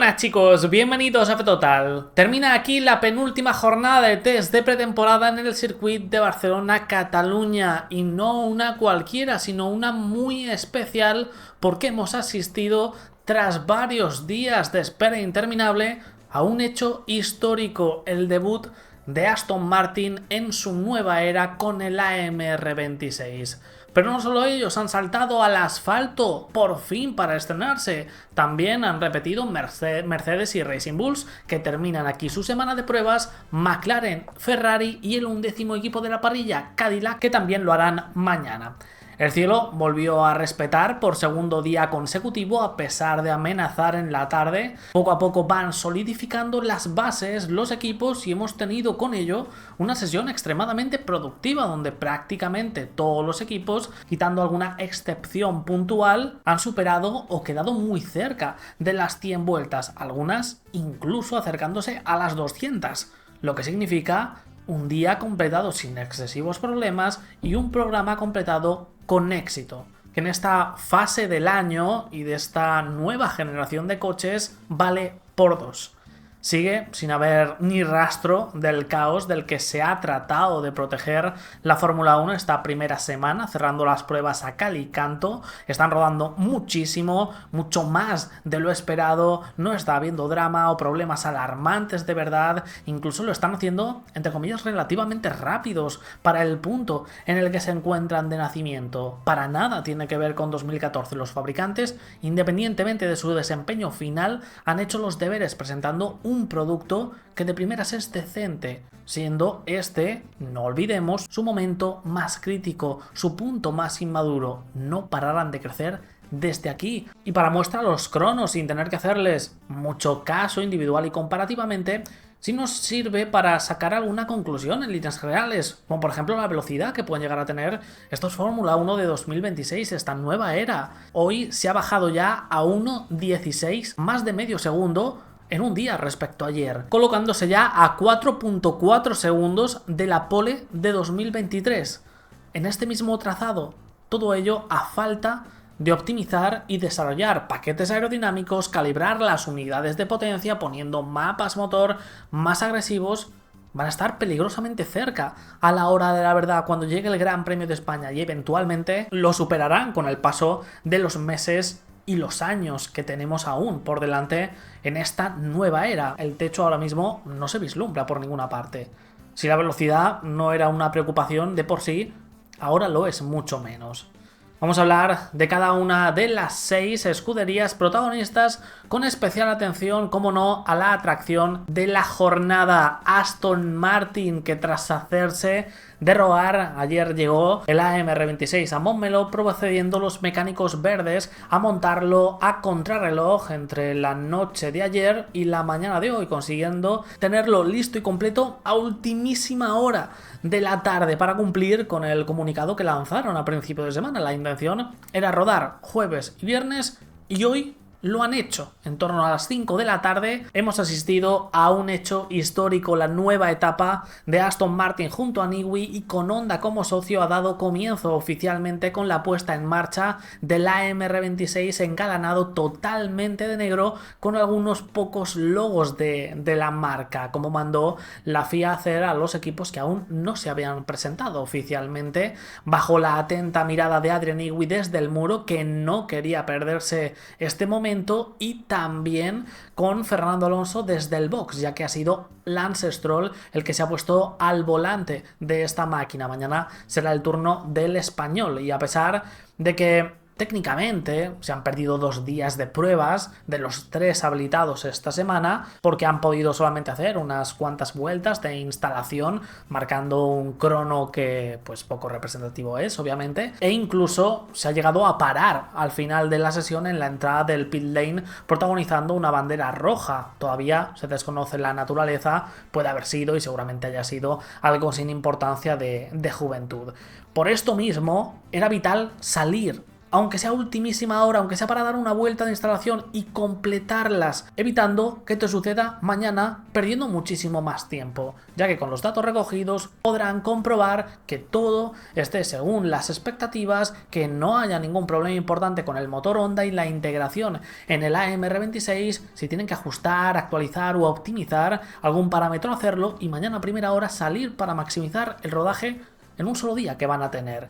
buenas chicos, bienvenidos a F-Total. Termina aquí la penúltima jornada de test de pretemporada en el circuito de Barcelona-Cataluña, y no una cualquiera, sino una muy especial, porque hemos asistido, tras varios días de espera interminable, a un hecho histórico: el debut de Aston Martin en su nueva era con el AMR26. Pero no solo ellos han saltado al asfalto, por fin, para estrenarse. También han repetido Mercedes y Racing Bulls, que terminan aquí su semana de pruebas, McLaren, Ferrari y el 11º equipo de la parrilla, Cadillac, que también lo harán mañana. El cielo volvió a respetar por segundo día consecutivo, a pesar de amenazar en la tarde. Poco a poco van solidificando las bases los equipos y hemos tenido con ello una sesión extremadamente productiva, donde prácticamente todos los equipos, quitando alguna excepción puntual, han superado o quedado muy cerca de las 100 vueltas, algunas incluso acercándose a las 200, lo que significa un día completado sin excesivos problemas y un programa completado con éxito, que en esta fase del año y de esta nueva generación de coches vale por dos. Sigue sin haber ni rastro del caos del que se ha tratado de proteger la Fórmula 1 esta primera semana, cerrando las pruebas a cal y canto. Están rodando muchísimo, mucho más de lo esperado, no está habiendo drama o problemas alarmantes de verdad, incluso lo están haciendo, entre comillas, relativamente rápidos para el punto en el que se encuentran de nacimiento. Para nada tiene que ver con 2014, los fabricantes, independientemente de su desempeño final, han hecho los deberes presentando un producto que de primeras es decente, siendo este, no olvidemos, su momento más crítico, su punto más inmaduro. No pararán de crecer desde aquí. Y para muestra los cronos, sin tener que hacerles mucho caso individual y comparativamente, sí nos sirve para sacar alguna conclusión en líneas generales, como por ejemplo la velocidad que pueden llegar a tener estos Fórmula 1 de 2026, esta nueva era. Hoy se ha bajado ya a 1.16, más de medio segundo en un día respecto a ayer, colocándose ya a 4.4 segundos de la pole de 2023. En este mismo trazado, todo ello a falta de optimizar y desarrollar paquetes aerodinámicos, calibrar las unidades de potencia, poniendo mapas motor más agresivos. Van a estar peligrosamente cerca a la hora de la verdad cuando llegue el Gran Premio de España, y eventualmente lo superarán con el paso de los meses y los años que tenemos aún por delante en esta nueva era. El techo ahora mismo no se vislumbra por ninguna parte. Si la velocidad no era una preocupación de por sí, ahora lo es mucho menos. Vamos a hablar de cada una de las 6 escuderías protagonistas, con especial atención, como no, a la atracción de la jornada, Aston Martin, que tras hacerse de rogar, ayer llegó el AMR26 a Montmeló, procediendo los mecánicos verdes a montarlo a contrarreloj entre la noche de ayer y la mañana de hoy, consiguiendo tenerlo listo y completo a ultimísima hora de la tarde para cumplir con el comunicado que lanzaron a principio de semana. La intención era rodar jueves y viernes, y hoy lo han hecho. En torno a las 5 de la tarde hemos asistido a un hecho histórico. La nueva etapa de Aston Martin junto a Newey y con Honda como socio ha dado comienzo oficialmente con la puesta en marcha del AMR26, engalanado totalmente de negro, con algunos pocos logos de la marca, como mandó la FIA hacer a los equipos que aún no se habían presentado oficialmente, bajo la atenta mirada de Adrian Newey desde el muro, que no quería perderse este momento, y también con Fernando Alonso desde el box, ya que ha sido Lance Stroll el que se ha puesto al volante de esta máquina. Mañana será el turno del español, y a pesar de que técnicamente se han perdido 2 días de pruebas de los 3 habilitados esta semana, porque han podido solamente hacer unas cuantas vueltas de instalación, marcando un crono que pues poco representativo es, obviamente, e incluso se ha llegado a parar al final de la sesión en la entrada del pit lane, protagonizando una bandera roja. Todavía se desconoce la naturaleza, puede haber sido y seguramente haya sido algo sin importancia de juventud. Por esto mismo era vital salir aunque sea ultimísima hora, aunque sea para dar una vuelta de instalación y completarlas, evitando que te suceda mañana perdiendo muchísimo más tiempo, ya que con los datos recogidos podrán comprobar que todo esté según las expectativas, que no haya ningún problema importante con el motor Honda y la integración en el AMR26, si tienen que ajustar, actualizar o optimizar algún parámetro, hacerlo y mañana a primera hora salir para maximizar el rodaje en un solo día que van a tener.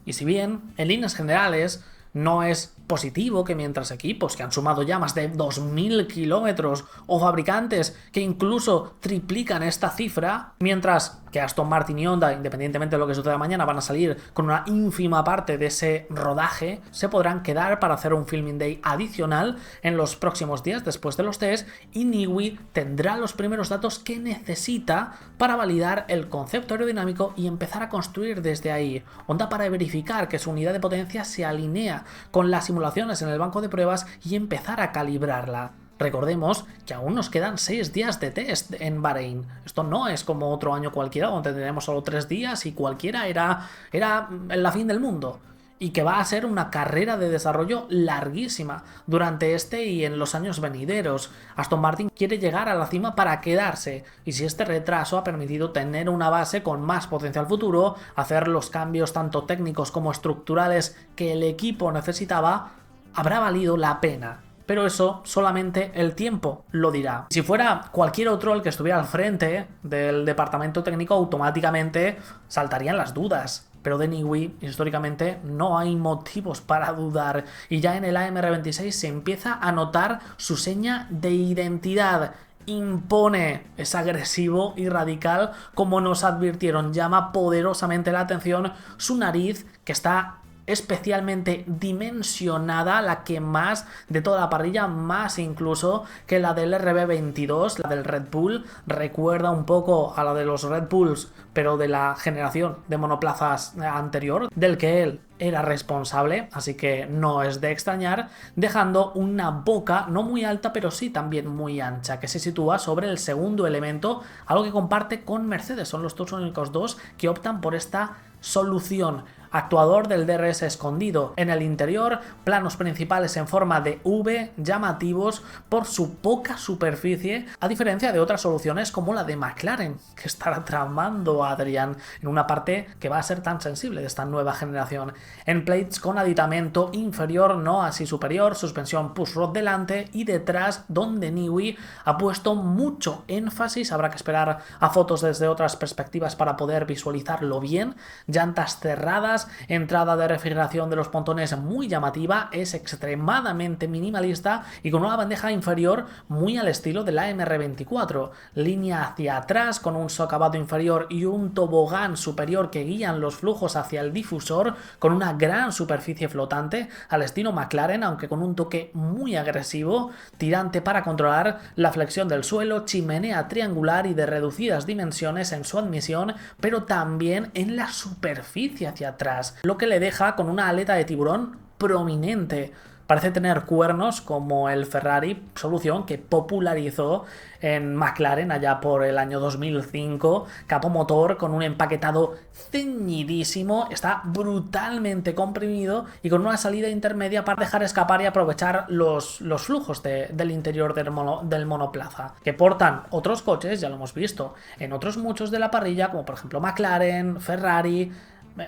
Y si bien, en líneas generales, no es positivo que mientras equipos que han sumado ya más de 2.000 kilómetros o fabricantes que incluso triplican esta cifra, mientras que Aston Martin y Honda, independientemente de lo que suceda mañana, van a salir con una ínfima parte de ese rodaje, se podrán quedar para hacer un filming day adicional en los próximos días después de los test y Newey tendrá los primeros datos que necesita para validar el concepto aerodinámico y empezar a construir desde ahí. Honda para verificar que su unidad de potencia se alinea con las simulaciones en el banco de pruebas y empezar a calibrarla. Recordemos que aún nos quedan 6 días de test en Bahrein. Esto no es como otro año cualquiera donde tenemos solo 3 días y cualquiera era la fin del mundo. Y que va a ser una carrera de desarrollo larguísima durante este y en los años venideros. Aston Martin quiere llegar a la cima para quedarse, y si este retraso ha permitido tener una base con más potencial futuro, hacer los cambios tanto técnicos como estructurales que el equipo necesitaba, habrá valido la pena. Pero eso solamente el tiempo lo dirá. Si fuera cualquier otro el que estuviera al frente del departamento técnico, automáticamente saltarían las dudas. Pero de Newey, históricamente, no hay motivos para dudar. Y ya en el AMR26 se empieza a notar su seña de identidad. Impone, es agresivo y radical, como nos advirtieron. Llama poderosamente la atención su nariz, que está especialmente dimensionada, la que más de toda la parrilla, más incluso que la del RB22, la del Red Bull. Recuerda un poco a la de los Red Bulls, pero de la generación de monoplazas anterior, del que él era responsable, así que no es de extrañar, dejando una boca no muy alta, pero sí también muy ancha, que se sitúa sobre el segundo elemento, algo que comparte con Mercedes. Son los dos únicos dos que optan por esta solución. Actuador del DRS escondido en el interior, planos principales en forma de V, llamativos por su poca superficie, a diferencia de otras soluciones como la de McLaren, que estará tramando a Adrian en una parte que va a ser tan sensible de esta nueva generación. En plates con aditamento inferior, no así superior, suspensión pushrod delante y detrás, donde Newey ha puesto mucho énfasis. Habrá que esperar a fotos desde otras perspectivas para poder visualizarlo bien. Llantas cerradas, entrada de refrigeración de los pontones muy llamativa, es extremadamente minimalista y con una bandeja inferior muy al estilo de la MR24, línea hacia atrás con un socavado inferior y un tobogán superior que guían los flujos hacia el difusor, con una gran superficie flotante al estilo McLaren, aunque con un toque muy agresivo, tirante para controlar la flexión del suelo, chimenea triangular y de reducidas dimensiones en su admisión, pero también en la superficie hacia atrás, lo que le deja con una aleta de tiburón prominente. Parece tener cuernos como el Ferrari, solución que popularizó en McLaren allá por el año 2005, capomotor con un empaquetado ceñidísimo, está brutalmente comprimido y con una salida intermedia para dejar escapar y aprovechar los flujos del interior del monoplaza, que portan otros coches, ya lo hemos visto, en otros muchos de la parrilla, como por ejemplo McLaren, Ferrari,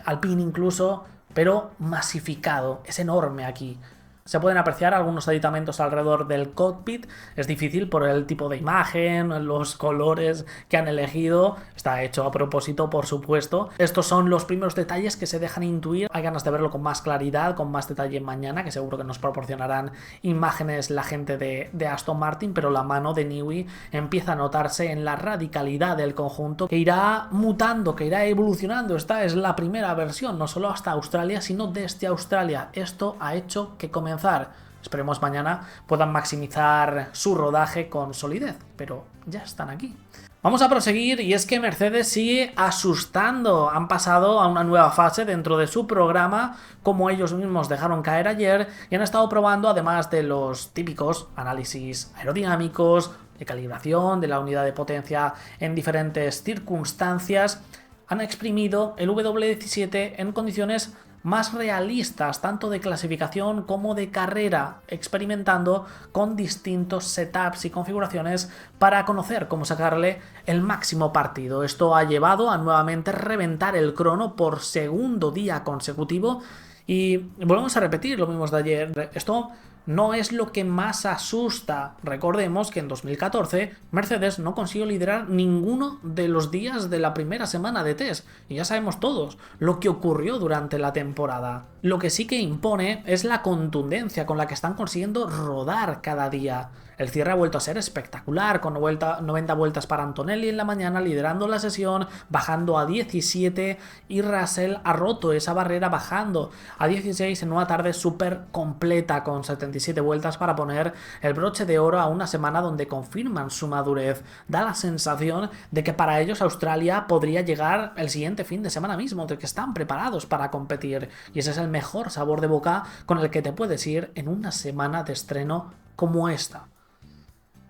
Alpine incluso, pero masificado, es enorme aquí. Se pueden apreciar algunos aditamentos alrededor del cockpit, es difícil por el tipo de imagen, los colores que han elegido, está hecho a propósito por supuesto. Estos son los primeros detalles que se dejan intuir, hay ganas de verlo con más claridad, con más detalle mañana, que seguro que nos proporcionarán imágenes la gente de Aston Martin, pero la mano de Newey empieza a notarse en la radicalidad del conjunto, que irá mutando, que irá evolucionando. Esta es la primera versión, no solo hasta Australia, sino desde Australia. Esto ha hecho que esperemos mañana puedan maximizar su rodaje con solidez, pero ya están aquí. Vamos a proseguir, y es que Mercedes sigue asustando. Han pasado a una nueva fase dentro de su programa, como ellos mismos dejaron caer ayer, y han estado probando, además de los típicos análisis aerodinámicos, de calibración de la unidad de potencia en diferentes circunstancias, han exprimido el W17 en condiciones más realistas, tanto de clasificación como de carrera, experimentando con distintos setups y configuraciones para conocer cómo sacarle el máximo partido. Esto ha llevado a nuevamente reventar el crono por segundo día consecutivo y volvemos a repetir lo mismo de ayer. Esto no es lo que más asusta. Recordemos que en 2014 Mercedes no consiguió liderar ninguno de los días de la primera semana de test. Y ya sabemos todos lo que ocurrió durante la temporada. Lo que sí que impone es la contundencia con la que están consiguiendo rodar cada día. El cierre ha vuelto a ser espectacular, con 90 vueltas para Antonelli en la mañana, liderando la sesión, bajando a 17, y Russell ha roto esa barrera bajando a 16 en una tarde súper completa, con 77 vueltas para poner el broche de oro a una semana donde confirman su madurez. Da la sensación de que para ellos Australia podría llegar el siguiente fin de semana mismo, de que están preparados para competir, y ese es el mejor sabor de boca con el que te puedes ir en una semana de estreno como esta.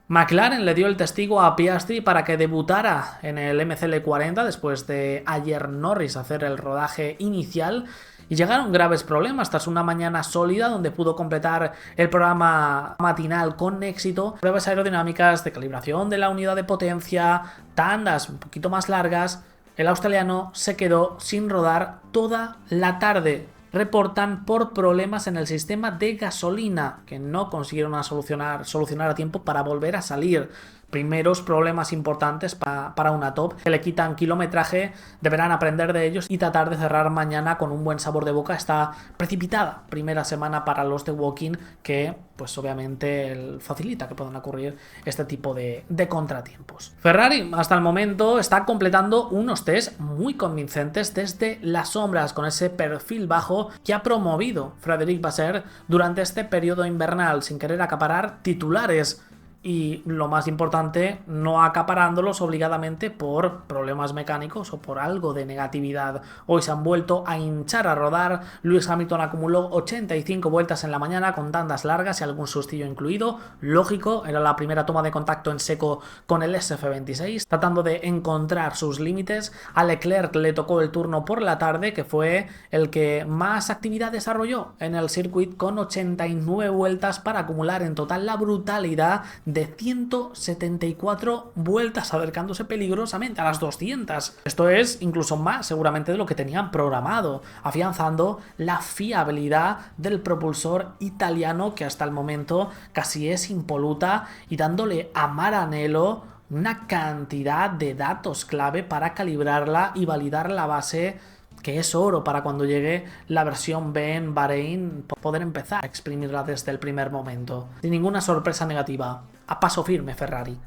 McLaren le dio el testigo a Piastri para que debutara en el MCL40 después de ayer Norris hacer el rodaje inicial, y llegaron graves problemas tras una mañana sólida donde pudo completar el programa matinal con éxito. Pruebas aerodinámicas, de calibración de la unidad de potencia, tandas un poquito más largas. El australiano se quedó sin rodar toda la tarde. Reportan por problemas en el sistema de gasolina que no consiguieron solucionar a tiempo para volver a salir. Primeros problemas importantes para una top, que le quitan kilometraje, deberán aprender de ellos y tratar de cerrar mañana con un buen sabor de boca esta precipitada primera semana para los de Woking, que pues obviamente facilita que puedan ocurrir este tipo de contratiempos. Ferrari hasta el momento está completando unos test muy convincentes desde las sombras, con ese perfil bajo que ha promovido Frédéric Vasseur durante este periodo invernal, sin querer acaparar titulares. Y lo más importante, no acaparándolos obligadamente por problemas mecánicos o por algo de negatividad. Hoy se han vuelto a hinchar a rodar. Lewis Hamilton acumuló 85 vueltas en la mañana con tandas largas y algún sustillo incluido. Lógico, era la primera toma de contacto en seco con el SF26, tratando de encontrar sus límites. A Leclerc le tocó el turno por la tarde, que fue el que más actividad desarrolló en el circuit, con 89 vueltas para acumular en total la brutalidad de 174 vueltas, acercándose peligrosamente a las 200. Esto es incluso más seguramente de lo que tenían programado, afianzando la fiabilidad del propulsor italiano, que hasta el momento casi es impoluta, y dándole a Maranello una cantidad de datos clave para calibrarla y validar la base, que es oro para cuando llegue la versión B en Bahrein, poder empezar a exprimirla desde el primer momento, sin ninguna sorpresa negativa. A paso firme Ferrari.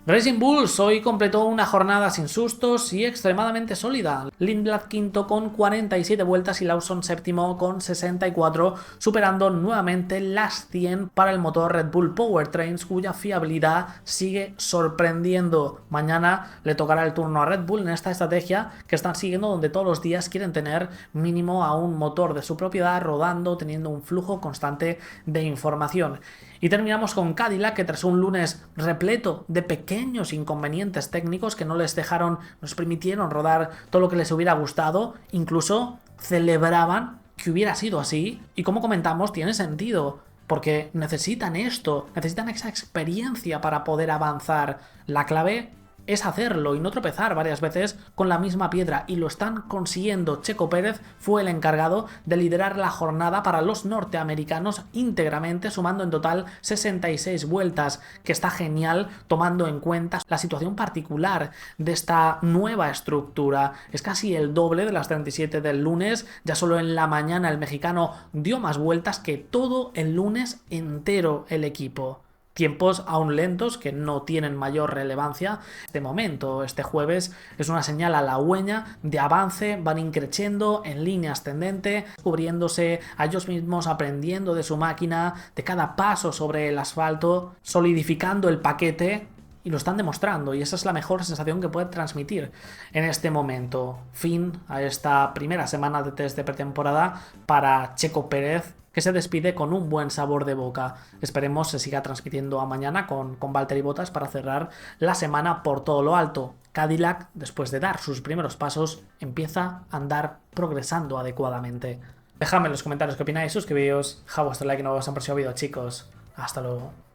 Racing Bulls hoy completó una jornada sin sustos y extremadamente sólida. Lindblad quinto con 47 vueltas y Lawson séptimo con 64, superando nuevamente las 100 para el motor Red Bull Powertrains, cuya fiabilidad sigue sorprendiendo. Mañana le tocará el turno a Red Bull en esta estrategia que están siguiendo, donde todos los días quieren tener mínimo a un motor de su propiedad rodando, teniendo un flujo constante de información. Y terminamos con Cadillac, que tras un lunes repleto de pequeños inconvenientes técnicos que no les permitieron rodar todo lo que les hubiera gustado, incluso celebraban que hubiera sido así. Y como comentamos, tiene sentido, porque necesitan esto, necesitan esa experiencia para poder avanzar. La clave es hacerlo y no tropezar varias veces con la misma piedra, y lo están consiguiendo. Checo Pérez fue el encargado de liderar la jornada para los norteamericanos íntegramente, sumando en total 66 vueltas, que está genial tomando en cuenta la situación particular de esta nueva estructura. Es casi el doble de las 37 del lunes. Ya solo en la mañana el mexicano dio más vueltas que todo el lunes entero el equipo. Tiempos aún lentos que no tienen mayor relevancia. Este momento, este jueves, es una señal halagüeña de avance. Van increciendo en línea ascendente, descubriéndose a ellos mismos, aprendiendo de su máquina, de cada paso sobre el asfalto, solidificando el paquete. Y lo están demostrando, y esa es la mejor sensación que puede transmitir en este momento. Fin a esta primera semana de test de pretemporada para Checo Pérez, que se despide con un buen sabor de boca. Esperemos se siga transmitiendo a mañana con Valtteri Bottas para cerrar la semana por todo lo alto. Cadillac, después de dar sus primeros pasos, empieza a andar progresando adecuadamente. Dejadme en los comentarios qué opináis, suscribíos, dejad vuestro like y nos vemos en el próximo vídeo, chicos. Hasta luego.